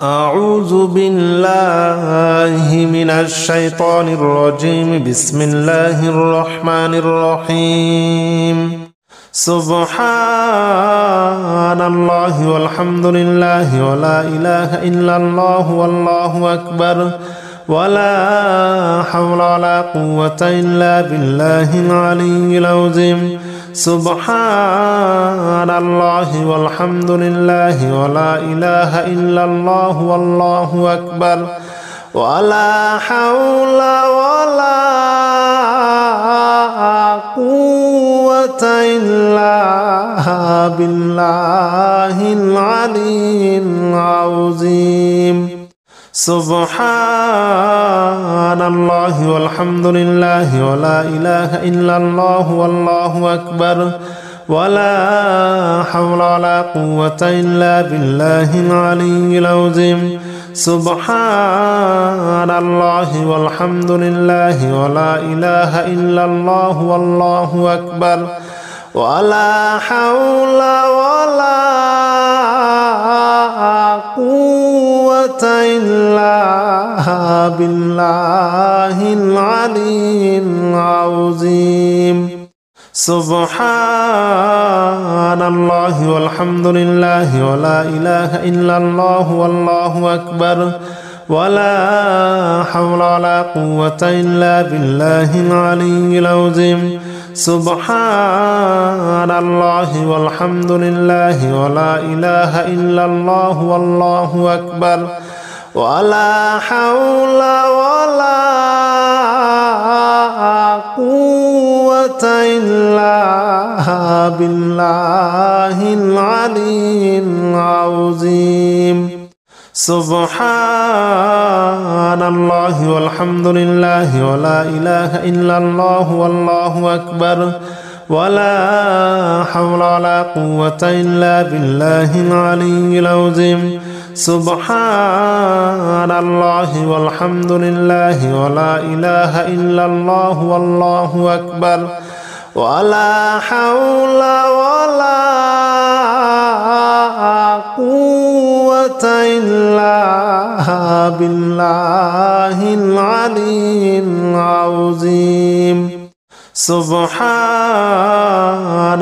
أعوذ بالله من الشيطان الرجيم. بسم الله الرحمن الرحيم. سبحان الله والحمد لله ولا إله إلا الله والله أكبر ولا حول ولا قوة إلا بالله العلي العظيم. سبحان الله والحمد لله ولا إله إلا الله والله أكبر ولا حول ولا قوة إلا بالله العلي العظيم. سبحان الله والحمد لله ولا إله إلا الله والله أكبر ولا حول ولا قوة إلا بالله العلي العظيم. سبحان الله والحمد لله ولا إله إلا الله والله أكبر ولا حول ولا قوة إلا بالله العلي العظيم. سبحان الله والحمد لله ولا إله إلا الله والله أكبر ولا حول ولا قوة إلا بالله العلي العظيم. سبحان الله والحمد لله ولا إله إلا الله والله أكبر ولا حول ولا قوة إلا بالله العلي العظيم. سبحان الله والحمد لله ولا إله إلا الله والله أكبر ولا حول ولا قوة إلا بالله العلي العظيم. سبحان الله والحمد لله ولا إله إلا الله والله أكبر ولا حول ولا قوة إلا بالله العلي العظيم. سبحان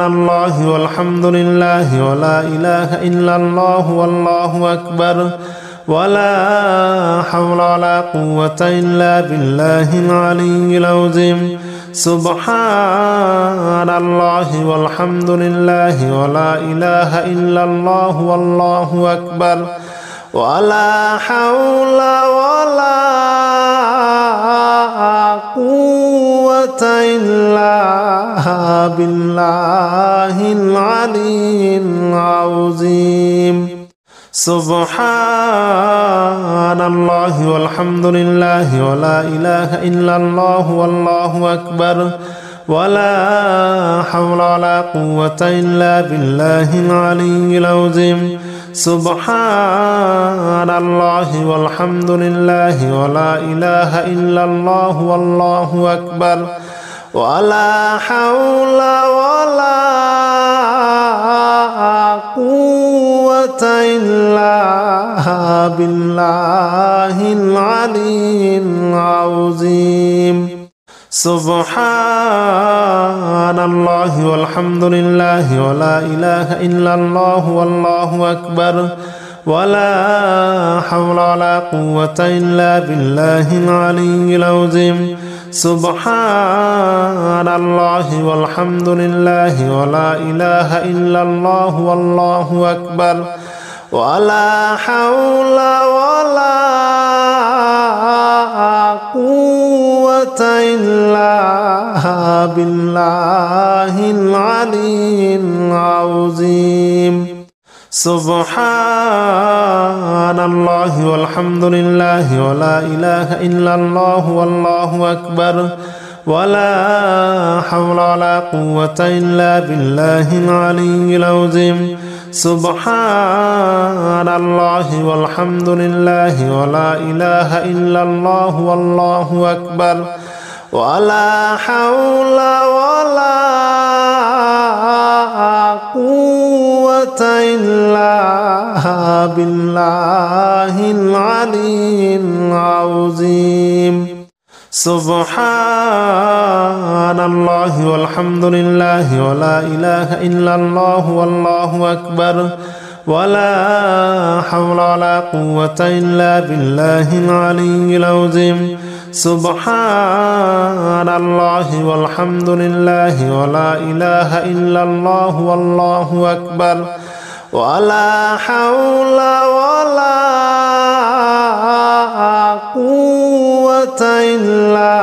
الله والحمد لله ولا إله إلا الله والله أكبر ولا حول ولا قوة إلا بالله العلي العظيم. سبحان الله والحمد لله ولا إله إلا الله والله أكبر ولا حول ولا قوة إلا بالله العلي العظيم. سبحان الله والحمد لله ولا إله إلا الله والله أكبر ولا حول ولا قوة إلا بالله العلي العظيم. سبحان الله والحمد لله ولا إله إلا الله والله أكبر ولا حول ولا قوة إلا بالله العلي العظيم. سبحان الله والحمد لله ولا إله إلا الله والله أكبر ولا حول ولا قوة إلا بالله العلي العظيم. سبحان الله والحمد لله ولا إله إلا الله والله أكبر ولا حول ولا قوة إلا بالله العلي العظيم. سبحان الله والحمد لله ولا إله إلا الله والله أكبر ولا حول ولا قوة إلا بالله العلي العظيم. سبحان الله والحمد لله ولا إله إلا الله والله أكبر ولا حول ولا قوة إلا بالله العلي العظيم سبحان الله والحمد لله ولا إله إلا الله والله أكبر ولا حول ولا قوة إلا بالله العلي العظيم سبحان الله والحمد لله ولا إله إلا الله والله أكبر ولا حول ولا قوة إلا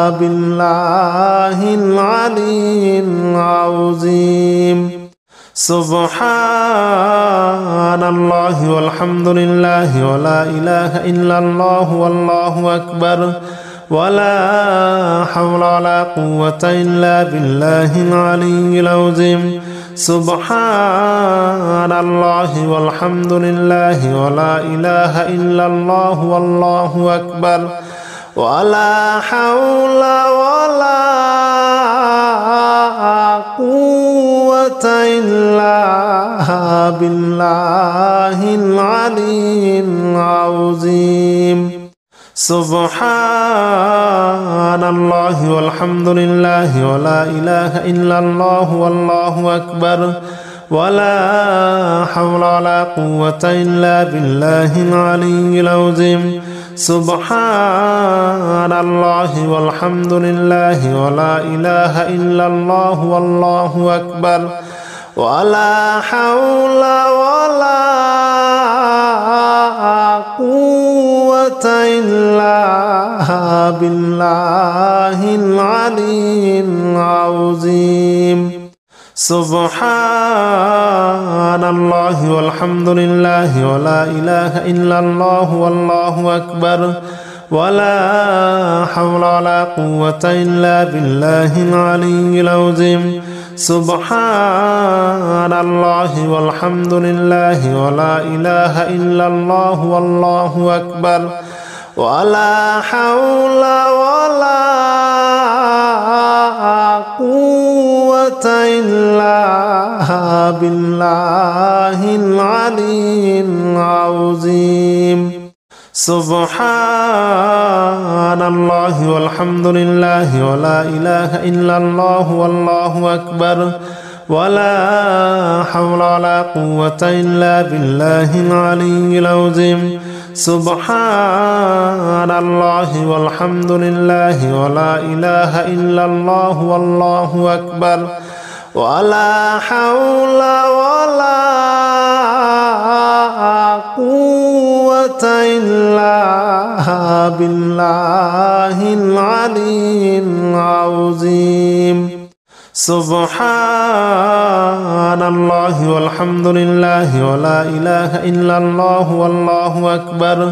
بالله العلي العظيم سبحان الله والحمد لله ولا إله إلا الله والله أكبر ولا حول ولا قوة إلا بالله العلي العظيم سبحان الله والحمد لله ولا إله إلا الله والله أكبر ولا حول ولا قوة إلا بالله العلي العظيم سبحان الله والحمد لله ولا إله إلا الله والله أكبر ولا حول ولا قوة إلا بالله العلي العظيم سبحان الله والحمد لله ولا إله إلا الله والله أكبر ولا حول ولا قوة إلا بالله العلي العظيم سبحان الله والحمد لله ولا إله إلا الله والله أكبر ولا حول ولا قوة إلا بالله العلي العظيم سبحان الله والحمد لله ولا إله إلا الله والله أكبر ولا حول ولا قوة إلا بالله العلي العظيم سبحان الله والحمد لله ولا إله إلا الله والله أكبر ولا حول ولا قوة إلا بالله العلي العظيم سبحان الله والحمد لله ولا إله إلا الله والله أكبر ولا حول ولا قوة إلا بالله العلي العظيم سبحان الله والحمد لله ولا إله إلا الله والله أكبر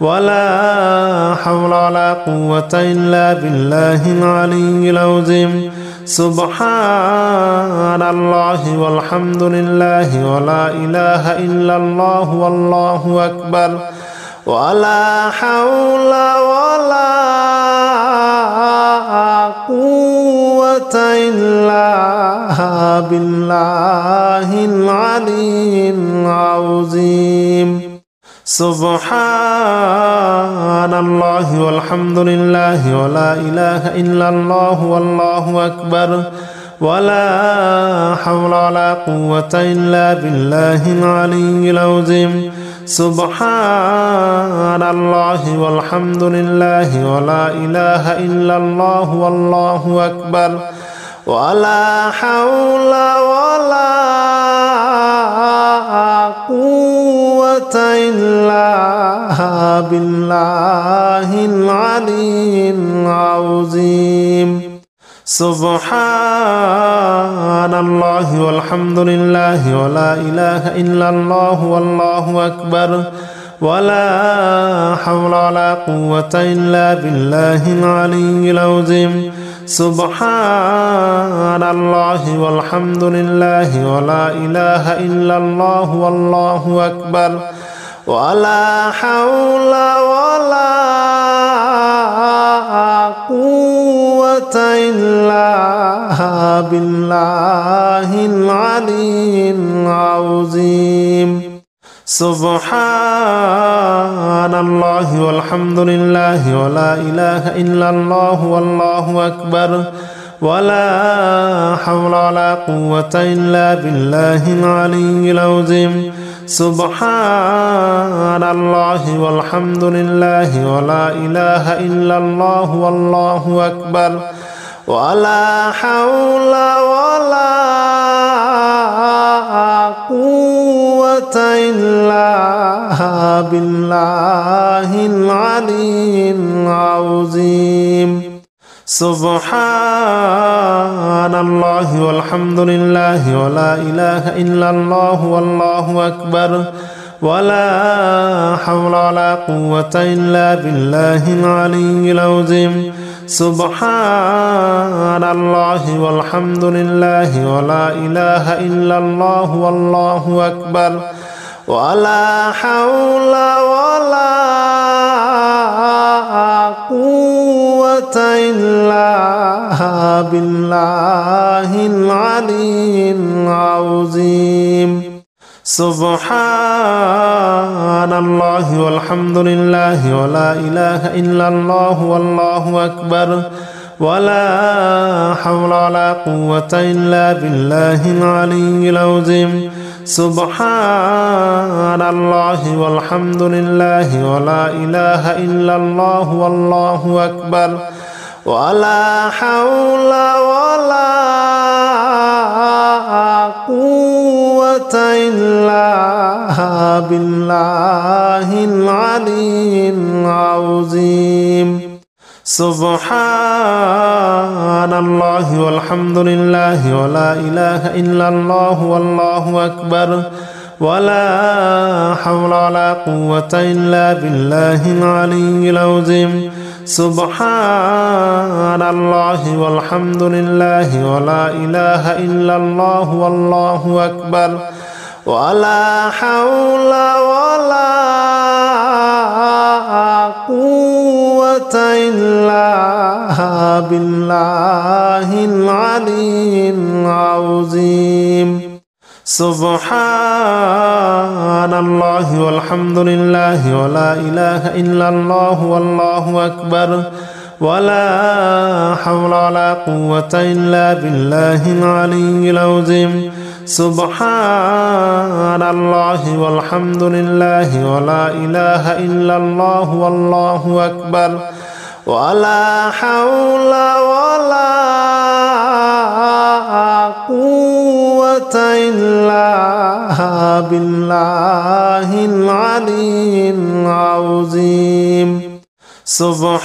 ولا حول ولا قوة إلا بالله العلي العظيم سبحان الله والحمد لله ولا إله إلا الله والله أكبر ولا حول ولا قوة إلا بالله العلي العظيم سبحان الله والحمد لله ولا إله إلا الله والله أكبر ولا حول ولا قوة إلا بالله العلي العظيم سبحان الله والحمد لله ولا إله إلا الله والله أكبر ولا حول ولا قوة إلا بالله العلي العظيم سبحان الله والحمد لله ولا إله إلا الله والله أكبر ولا حول ولا قوة إلا بالله العلي العظيم سبحان الله والحمد لله ولا إله إلا الله والله أكبر ولا حول ولا قوة إلا بالله العلي العظيم سبحان الله والحمد لله ولا إله إلا الله والله أكبر ولا حول ولا قوة إلا بالله العلي العظيم سبحان الله والحمد لله ولا إله إلا الله والله أكبر ولا حول ولا قوة إلا بالله العلي العظيم سبحان الله والحمد لله ولا إله إلا الله والله أكبر ولا حول ولا قوة إلا بالله العلي العظيم سبحان الله والحمد لله ولا إله إلا الله والله أكبر ولا حول ولا قوة إلا بالله العلي العظيم سبحان الله والحمد لله ولا إله إلا الله والله أكبر ولا حول ولا قوة إلا بالله العلي العظيم سبحان الله والحمد لله ولا إله إلا الله والله أكبر ولا حول ولا قوة إلا بالله العلي العظيم سبحان الله والحمد لله ولا إله إلا الله والله أكبر ولا حول ولا قوة إلا بالله العلي العظيم سبحان الله والحمد لله ولا إله إلا الله والله أكبر ولا حول ولا قوة إلا بالله العلي العظيم سبحان الله والحمد لله ولا إله إلا الله والله أكبر ولا حول ولا قوة إلا بالله العلي العظيم سبحان الله والحمد لله ولا إله إلا الله والله أكبر ولا حول ولا قوة إلا بالله العلي العظيم سبحان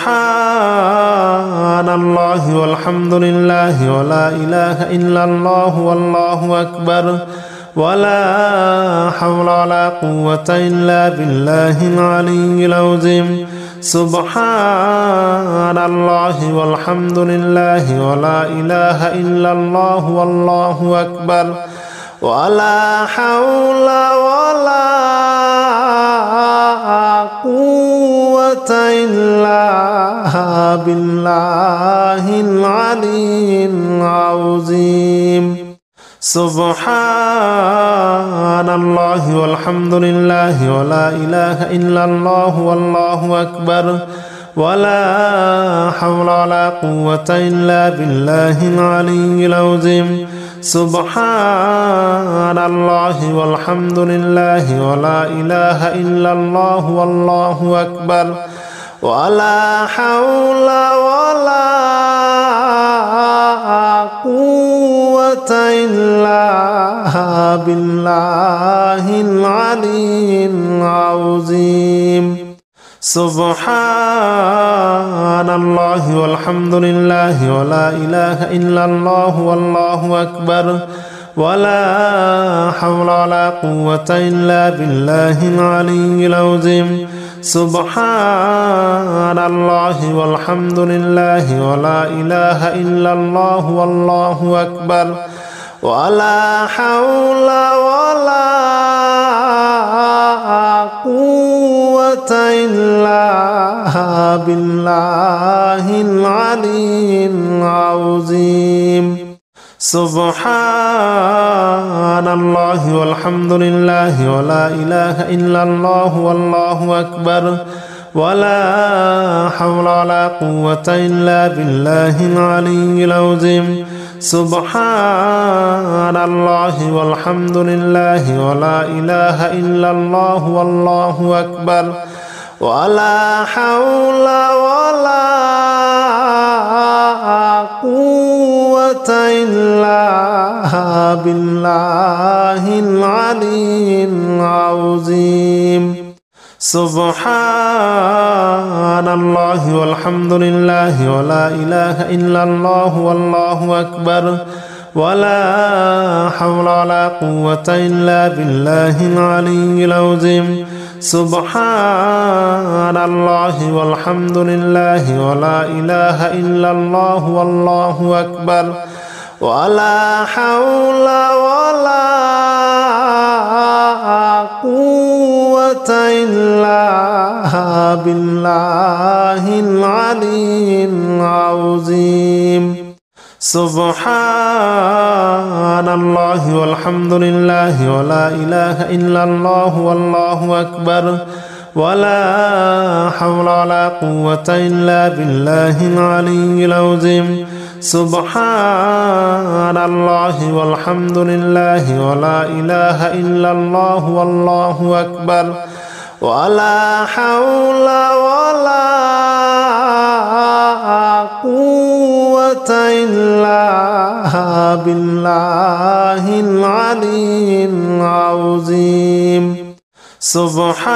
الله والحمد لله ولا إله إلا الله والله أكبر ولا حول ولا قوة إلا بالله العلي العظيم سبحان الله والحمد لله ولا إله إلا الله والله أكبر ولا حول ولا قوة إلا بالله العلي العظيم سبحان الله والحمد لله ولا إله إلا الله والله أكبر ولا حول ولا قوة إلا بالله العلي العظيم سبحان الله والحمد لله ولا إله إلا الله والله أكبر ولا حول ولا قوة إلا بالله العلي العظيم سبحان الله والحمد لله ولا إله إلا الله والله أكبر ولا حول ولا قوة إلا بالله العلي العظيم سبحان الله والحمد لله ولا إله إلا الله والله أكبر ولا حول ولا قوة إلا بالله العلي العظيم سبحان الله والحمد لله ولا إله إلا الله والله أكبر ولا حول ولا قوة إلا بالله العلي العظيم سبحان الله والحمد لله ولا إله إلا الله والله أكبر ولا حول ولا قوة إلا بالله العلي العظيم سبحان الله والحمد لله ولا إله إلا الله والله أكبر ولا حول ولا قوة إلا بالله العلي العظيم سبحان الله والحمد لله ولا إله إلا الله والله أكبر ولا حول ولا قوة إلا بالله العلي العظيم سبحان الله والحمد لله ولا إله إلا الله والله أكبر ولا حول ولا قوة إلا بالله العلي العظيم سبحان الله والحمد لله ولا إله إلا الله والله أكبر ولا حول ولا قوة إلا بالله العلي العظيم سبحان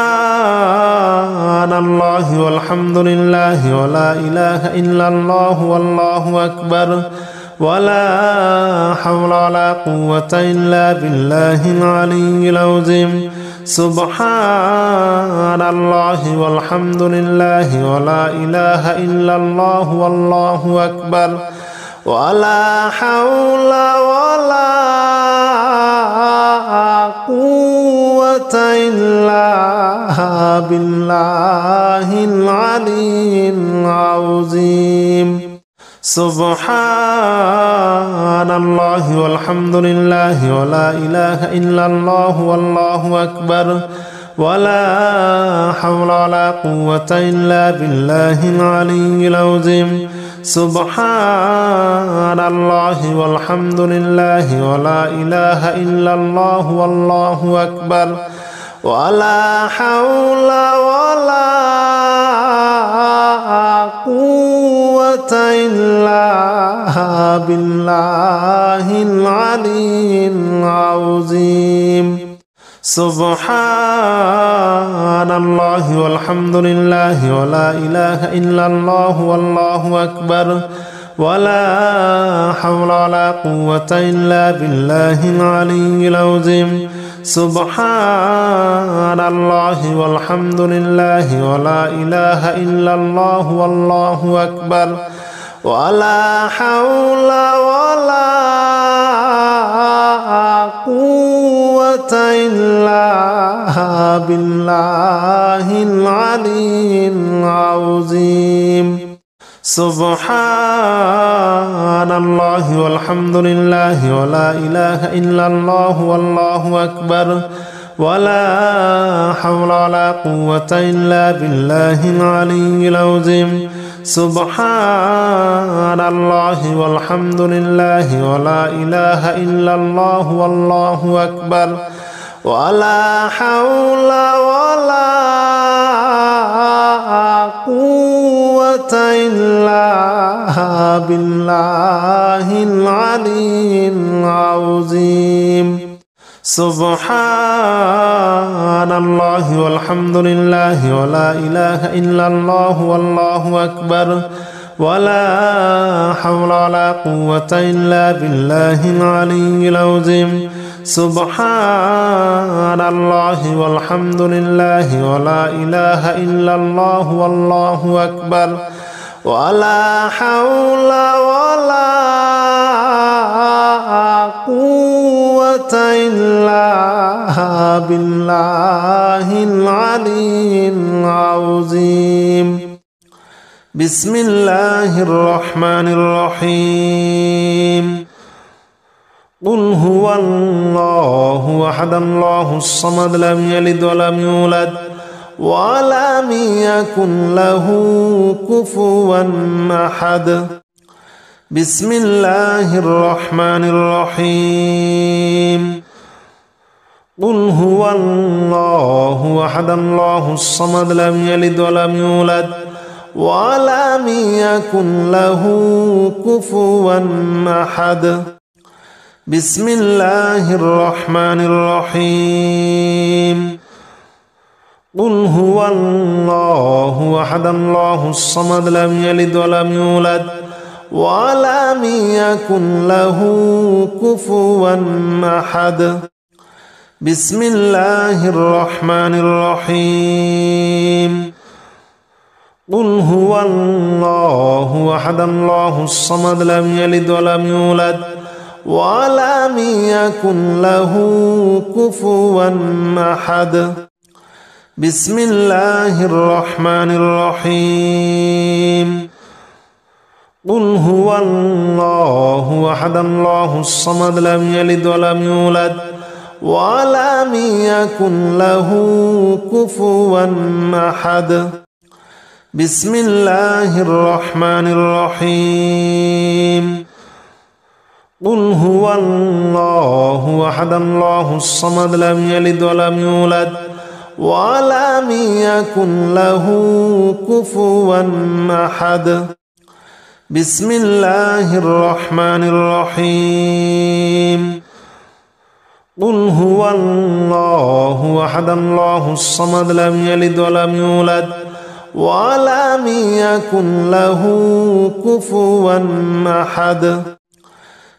الله والحمد لله ولا إله إلا الله والله أكبر ولا حول ولا قوة إلا بالله العلي العظيم سبحان الله والحمد لله ولا إله إلا الله والله أكبر ولا حول ولا قوة إلا بالله العلي العظيم سبحان الله والحمد لله ولا إله إلا الله والله أكبر ولا حول ولا قوة إلا بالله العلي العظيم سبحان الله والحمد لله ولا إله إلا الله والله أكبر ولا حول ولا قوة إلا بالله العلي العظيم سبحان الله والحمد لله ولا إله إلا الله والله أكبر ولا حول ولا قوة إلا بالله العلي العظيم سبحان الله والحمد لله ولا إله إلا الله والله أكبر ولا حول ولا قوة إلا بالله العلي العظيم سبحان الله والحمد لله ولا إله إلا الله والله أكبر ولا حول ولا قوة إلا بالله العلي العظيم سبحان الله والحمد لله ولا إله إلا الله والله أكبر ولا حول ولا قوة إلا بالله العلي العظيم سبحان الله والحمد لله ولا إله إلا الله والله أكبر ولا حول ولا قوة إلا بالله العلي العظيم سبحان الله والحمد لله ولا إله إلا الله والله أكبر ولا حول ولا قوة إلا بالله العلي العظيم. بسم الله الرحمن الرحيم. قل هو الله أحد الله الصمد لم يلد ولم يولد ولم يكن له كفوا أحد. بسم الله الرحمن الرحيم. قل هو الله أحد الله الصمد لم يلد ولم يولد ولم يكن له كفوا أحد. بسم الله الرحمن الرحيم. قل هو الله أحد الله الصمد لم يلد ولم يولد ولم يكن له كفوا أحد. بسم الله الرحمن الرحيم. قل هو الله أحد الله الصمد لم يلد ولم يولد ولم يكن له كفوا أحد. بسم الله الرحمن الرحيم. قل هو الله أحد الله الصمد لم يلد ولم يولد ولم يكن له كفوا أحد. بسم الله الرحمن الرحيم. قل هو الله أحد الله الصمد لم يلد ولم يولد ولم يكن له كفوا أحد. بسم الله الرحمن الرحيم. قل هو الله أحد الله الصمد لم يلد ولم يولد ولم يكن له كفوا أحد.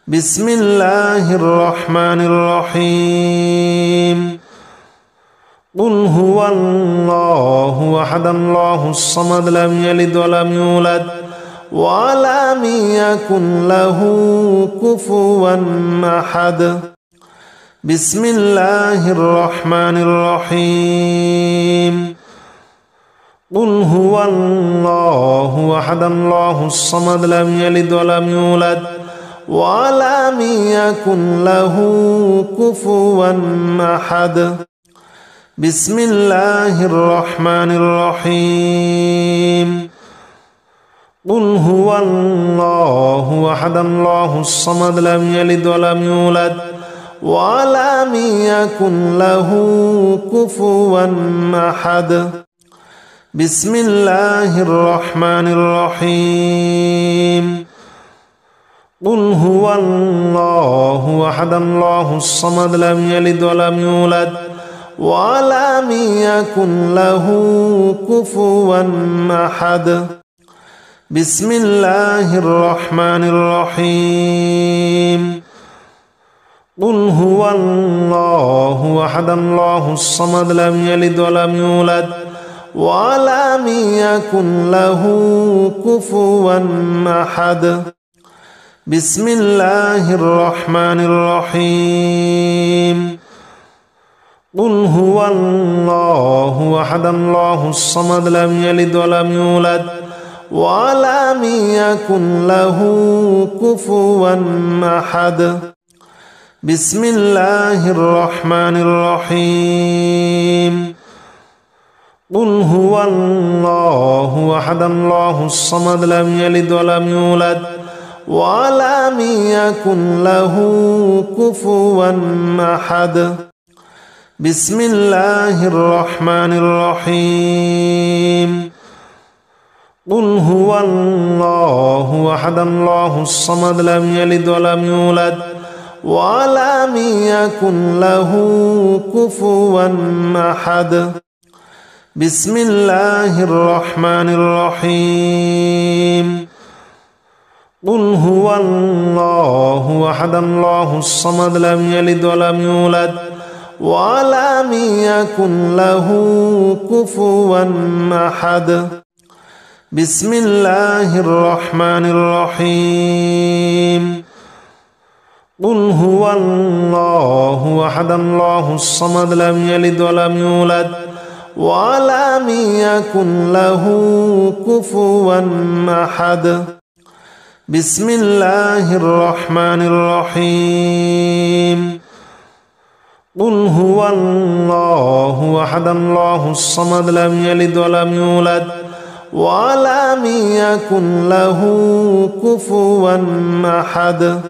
بسم الله الرحمن الرحيم. قل هو الله أحد الله الصمد لم يلد ولم يولد ولم يكن له كفوا أحد. بسم الله الرحمن الرحيم. قل هو الله أحد الله الصمد لم يلد ولم يولد ولم يكن له كفوا أحد. بسم الله الرحمن الرحيم. قل هو الله أحد الله الصمد لم يلد ولم يولد ولم يكن له كفوا أحد. بسم الله الرحمن الرحيم. قل هو الله أحد الله الصمد لم يلد ولم يولد ولم يكن له كفوا أحد. بسم الله الرحمن الرحيم. قل هو الله أحد الله الصمد لم يلد ولم يولد ولم يكن له كفوا أحد. بسم الله الرحمن الرحيم. قل هو الله أحد الله الصمد لم يلد ولم يولد ولم يكن له كفوا أحد. بسم الله الرحمن الرحيم. قل هو الله أحد الله الصمد لم يلد ولم يولد ولم يكن له كفوا أحد. بسم الله الرحمن الرحيم. قل هو الله أحد الله الصمد لم يلد ولم يولد ولم يكن له كفوا أحد. بسم الله الرحمن الرحيم. قل هو الله أحد الله الصمد لم يلد ولم يولد ولم يكن له كفوا أحد. بسم الله الرحمن الرحيم. قل هو الله أحد الله الصمد لم يلد ولم يولد ولم يكن له كفوا أحد بسم الله الرحمن الرحيم قل هو الله أحد الله الصمد لم يلد ولم يولد ولم يكن له كفوا أحد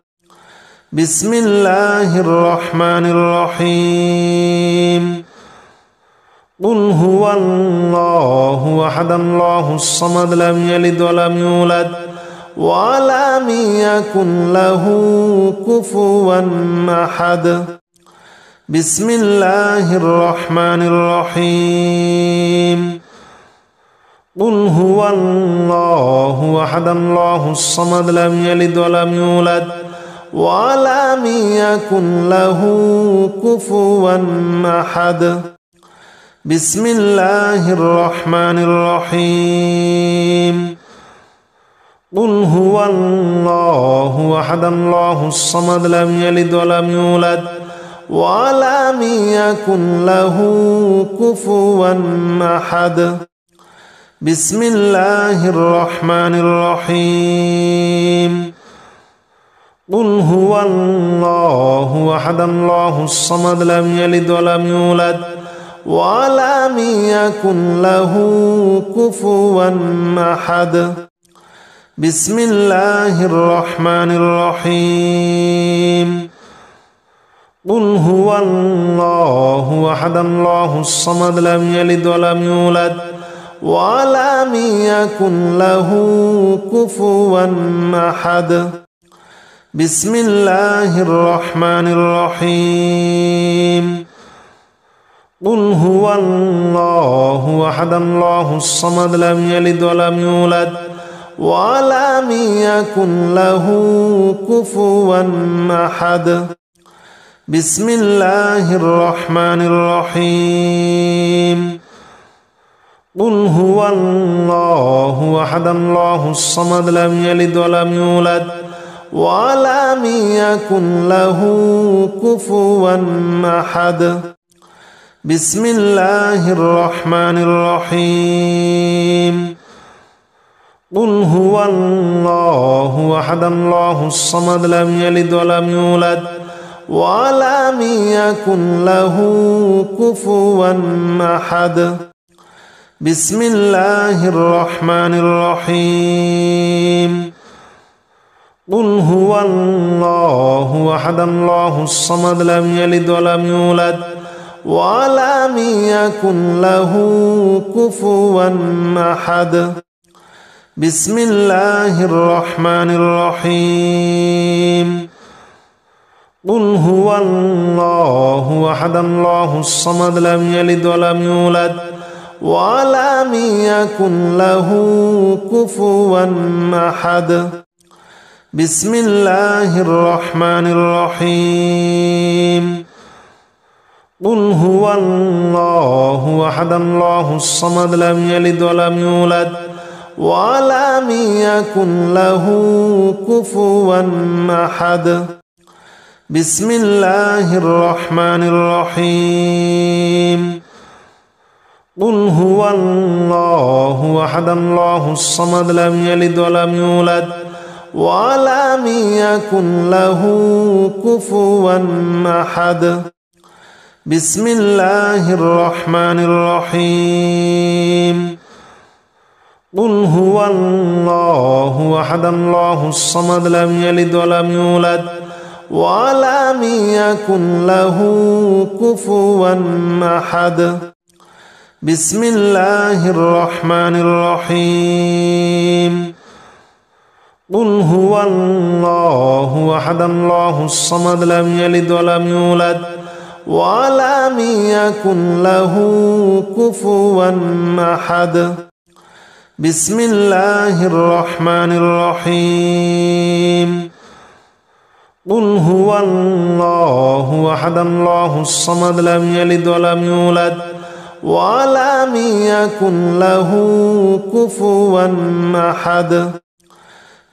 بسم الله الرحمن الرحيم قل هو الله أحد الله الصمد لم يلد ولم يولد ولم يكن له كفوا أحد بسم الله الرحمن الرحيم قل هو الله أحد الله الصمد لم يلد ولم يولد ولم يكن له كفوا أحد بسم الله الرحمن الرحيم قل هو الله أحد الله الصمد لم يلد ولم يولد ولم يكن له كفوا أحد بسم الله الرحمن الرحيم قل هو الله أحد الله الصمد لم يلد ولم يولد ولم يكن له كفوا أحد بسم الله الرحمن الرحيم قل هو الله أحد الله الصمد لم يلد ولم يولد ولم يكن له كفوا أحد بسم الله الرحمن الرحيم قل هو الله أحد الله الصمد لم يلد ولم يولد ولم يكن له كفوا أحد بسم الله الرحمن الرحيم قل هو الله أحد الله الصمد لم يلد ولم يولد ولم يكن له كفوا أحد بسم الله الرحمن الرحيم قل هو الله أحد الله الصمد لم يلد ولم يولد ولم يكن له كفوا أحد بسم الله الرحمن الرحيم قل هو الله أحد الله الصمد لم يلد ولم يولد ولم يكن له كفوا أحد بسم الله الرحمن الرحيم قل هو الله أحد الله الصمد لم يلد ولم يولد ولم يكن له كفوا أحد بسم الله الرحمن الرحيم قل هو الله أحد الله الصمد لم يلد ولم يولد ولم يكن له كفوا أحد بسم الله الرحمن الرحيم قل هو الله أحد الله الصمد لم يلد ولم يولد ولم يكن له كفوا أحد بسم الله الرحمن الرحيم قل هو الله أحد الله الصمد لم يلد ولم يولد ولم يكن له كفوا أحد بسم الله الرحمن الرحيم قل هو الله أحد الله الصمد لم يلد ولم يولد ولم يكن له كفوا أحد بسم الله الرحمن الرحيم قل هو الله أحد الله الصمد لم يلد ولم يولد ولم يكن له كفوا أحد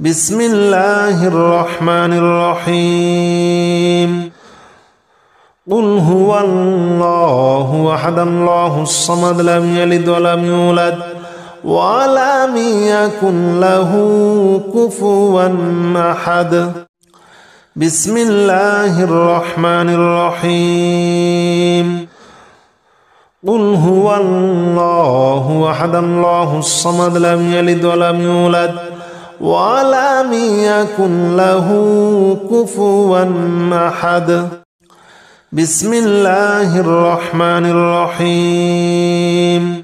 بسم الله الرحمن الرحيم قل هو الله أحد الله الصمد لم يلد ولم يولد ولم يكن له كفوا أحد بسم الله الرحمن الرحيم قل هو الله أحد الله الصمد لم يلد ولم يولد ولم يكن له كفوا أحد بسم الله الرحمن الرحيم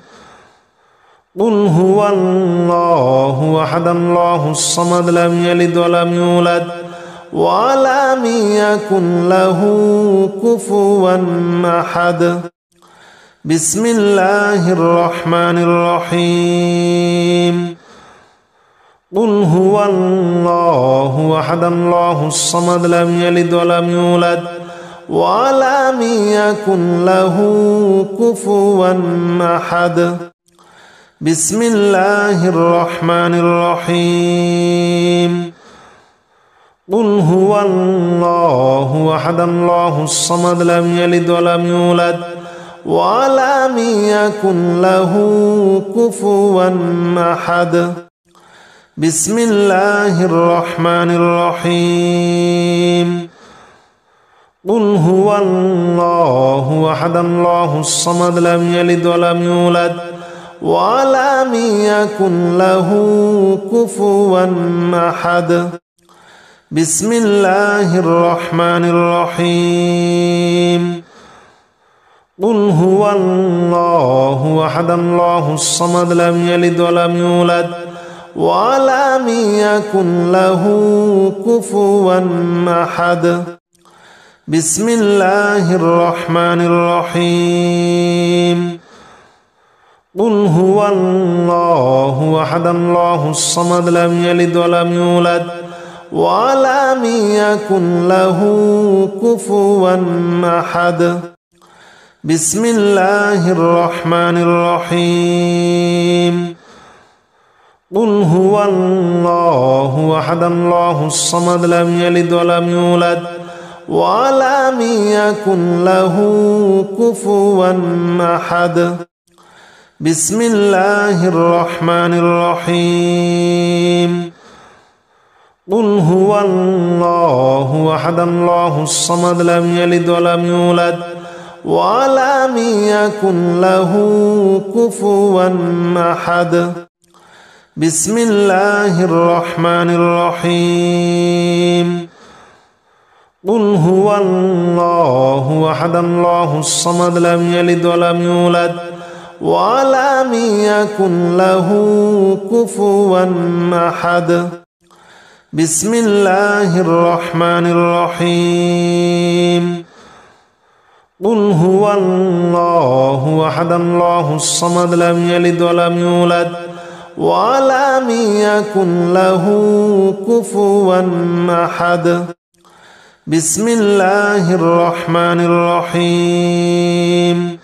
قل هو الله أحد الله الصمد لم يلد ولم يولد ولم يكن له كفوا أحد بسم الله الرحمن الرحيم قل هو الله أحد الله الصمد لم يلد ولم يولد ولم يكن له كفوا أحد بسم الله الرحمن الرحيم قل هو الله أحد الله الصمد لم يلد ولم يولد ولم يكن له كفوا أحد بسم الله الرحمن الرحيم قل هو الله أحد الله الصمد لم يلد ولم يولد ولم يكن له كفوا أحد بسم الله الرحمن الرحيم قل هو الله أحد الله الصمد لم يلد ولم يولد ولم يكن له كفوا أحد بسم الله الرحمن الرحيم قل هو الله أحد الله الصمد لم يلد ولم يولد ولم يكن له كفوا أحد بسم الله الرحمن الرحيم قل هو الله أحد الله الصمد لم يلد ولم يولد ولم يكن له كفوا أحد بسم الله الرحمن الرحيم قل هو الله أحد الله الصمد لم يلد ولم يولد ولم يكن له كفوا أحد بسم الله الرحمن الرحيم قل هو الله أحد الله الصمد لم يلد ولم يولد ولم يكن له كفوا أحد بسم الله الرحمن الرحيم قل هو الله أحد الله الصمد لم يلد ولم يولد ولم يكن له كفوا أحد بسم الله الرحمن الرحيم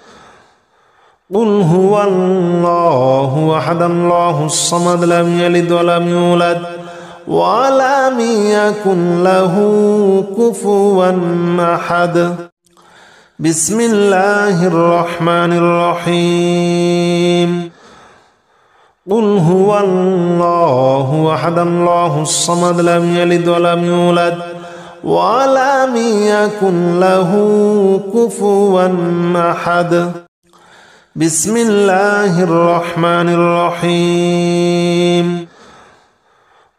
قل هو الله أحد الله الصمد لم يلد ولم يولد ولم يكن له كفوا أحد بسم الله الرحمن الرحيم قل هو الله أحد الله الصمد لم يلد ولم يولد ولم يكن له كفوا أحد بسم الله الرحمن الرحيم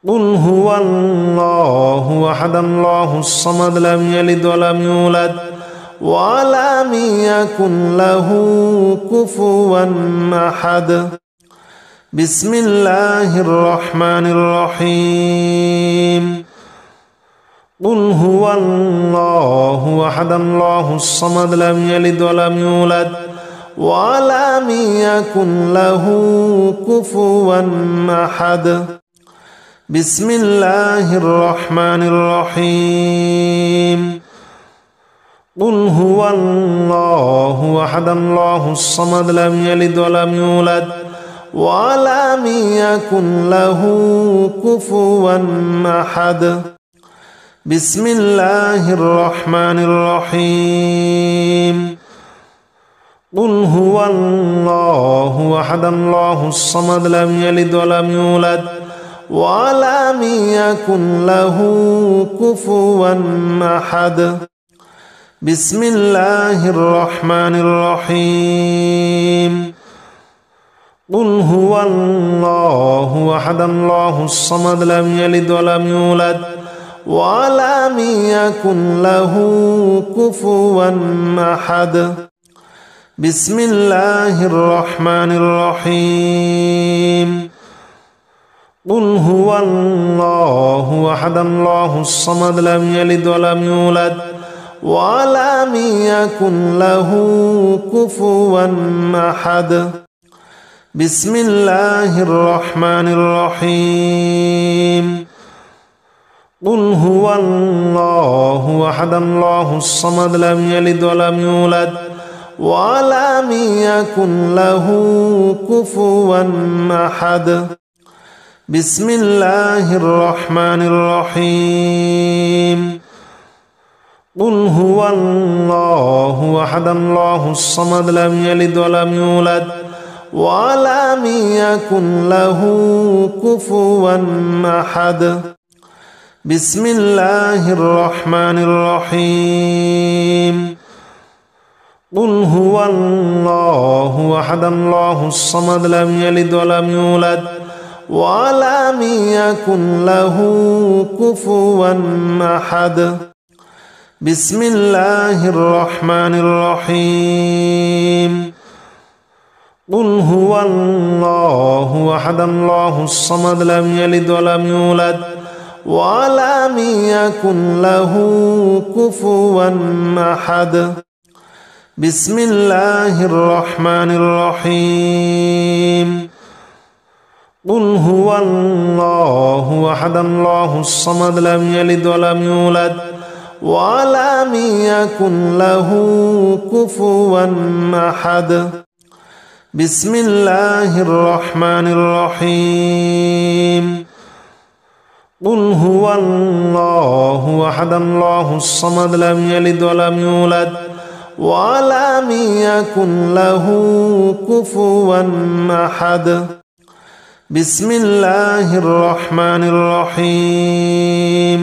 قل هو الله أحد الله الصمد لم يلد ولم يولد ولم يكن له كفوا أحد بسم الله الرحمن الرحيم قل هو الله أحد الله الصمد لم يلد ولم يولد ولم يكن له كفوا أحد بسم الله الرحمن الرحيم قل هو الله أحد الله الصمد لم يلد ولم يولد ولم يكن له كفوا أحد. بسم الله الرحمن الرحيم. قل هو الله أحد الله الصمد لم يلد ولم يولد ولم يكن له كفوا أحد. بسم الله الرحمن الرحيم. قل هو الله أحد الله الصمد لم يلد ولم يولد ولم يكن له كفوا أحد. بسم الله الرحمن الرحيم. قل هو الله أحد الله الصمد لم يلد ولم يولد ولم يكن له كفوا أحد. بسم الله الرحمن الرحيم. قل هو الله أحد الله الصمد لم يلد ولم يولد ولم يكن له كفوا أحد. بسم الله الرحمن الرحيم. قل هو الله أحد الله الصمد لم يلد ولم يولد ولم يكن له كفوا أحد. بسم الله الرحمن الرحيم. قل هو الله أحد الله الصمد لم يلد ولم يولد ولم يكن له كفوا أحد. بسم الله الرحمن الرحيم. قل هو الله أحد الله الصمد لم يلد ولم يولد ولم يكن له كفوا أحد. بسم الله الرحمن الرحيم. قل هو الله أحد الله الصمد لم يلد ولم يولد ولم يكن له كفوا أحد. بسم الله الرحمن الرحيم. قل هو الله أحد الله الصمد لم يلد ولم يولد ولم يكن له كفوا أحد. بسم الله الرحمن الرحيم.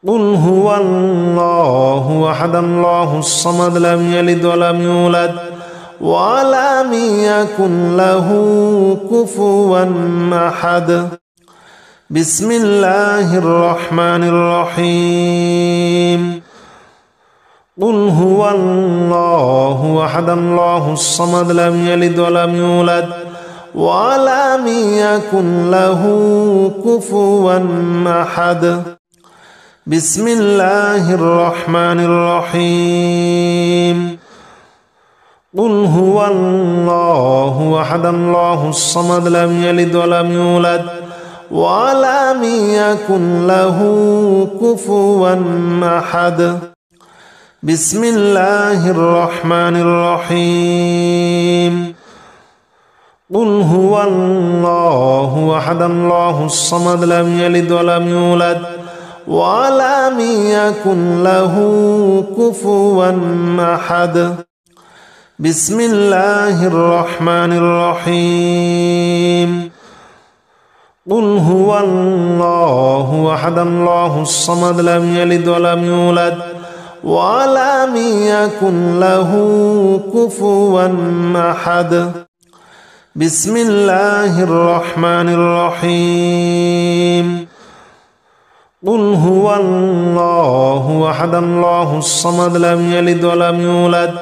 قل هو الله أحد الله الصمد لم يلد ولم يولد ولم يكن له كفوا أحد. بسم الله الرحمن الرحيم. قل هو الله أحد الله الصمد لم يلد ولم يولد ولم يكن له كفوا أحد. بسم الله الرحمن الرحيم. قل هو الله أحد الله الصمد لم يلد ولم يولد ولم يكن له كفوا أحد. بسم الله الرحمن الرحيم. قل هو الله أحد الله الصمد لم يلد ولم يولد ولم يكن له كفوا أحد. بسم الله الرحمن الرحيم. قل هو الله أحد الله الصمد لم يلد ولم يولد ولم يكن له كفوا أحد. بسم الله الرحمن الرحيم. قل هو الله أحد الله الصمد لم يلد ولم يولد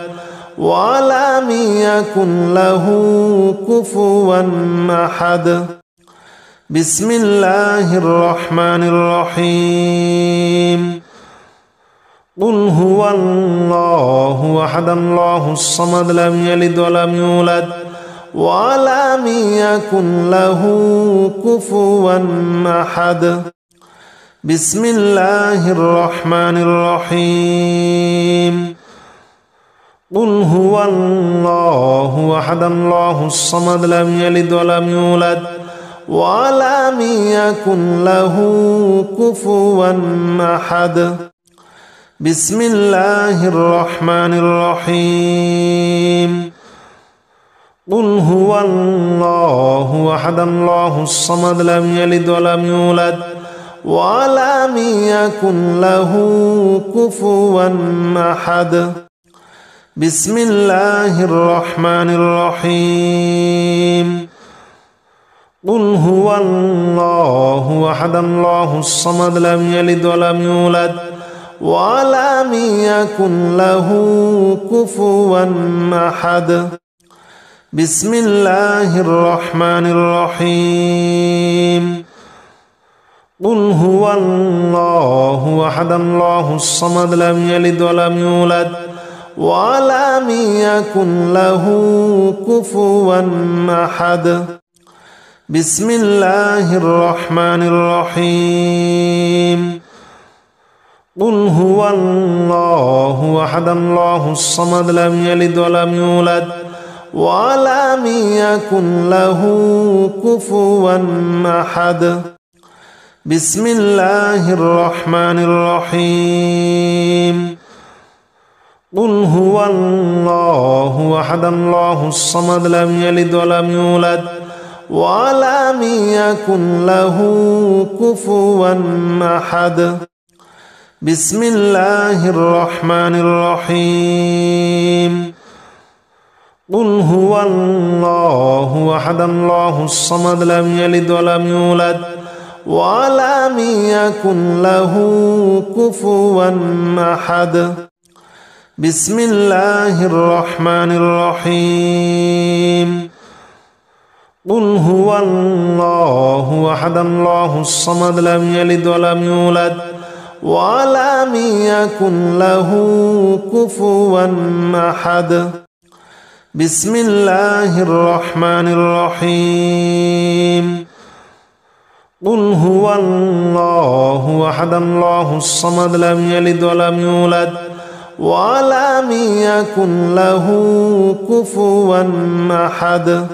ولم يكن له كفوا أحد. بسم الله الرحمن الرحيم. قل هو الله أحد الله الصمد لم يلد ولم يولد ولم يكن له كفوا أحد. بسم الله الرحمن الرحيم. قل هو الله أحد الله الصمد لم يلد ولم يولد ولم يكن له كفوا أحد بسم الله الرحمن الرحيم قل هو الله أحد الله الصمد لم يلد ولم يولد ولم يكن له كفوا أحد بسم الله الرحمن الرحيم قل هو الله أحد الله الصمد لم يلد ولم يولد ولم يكن له كفوا أحد بسم الله الرحمن الرحيم قل هو الله أحد الله الصمد لم يلد ولم يولد ولم يكن له كفوا أحد بسم الله الرحمن الرحيم قل هو الله أحد الله الصمد لم يلد ولم يولد ولم يكن له كفوا أحد بسم الله الرحمن الرحيم قل هو الله أحد الله الصمد لم يلد ولم يولد ولم يكن له كفوا أحد بسم الله الرحمن الرحيم قل هو الله أحد الله الصمد لم يلد ولم يولد ولم يكن له كفوا أحد بسم الله الرحمن الرحيم قل هو الله أحد الله الصمد لم يلد ولم يولد ولم يكن له كفوا أحد بسم الله الرحمن الرحيم قل هو الله أحد الله الصمد لم يلد ولم يولد ولم يكن له كفوا أحد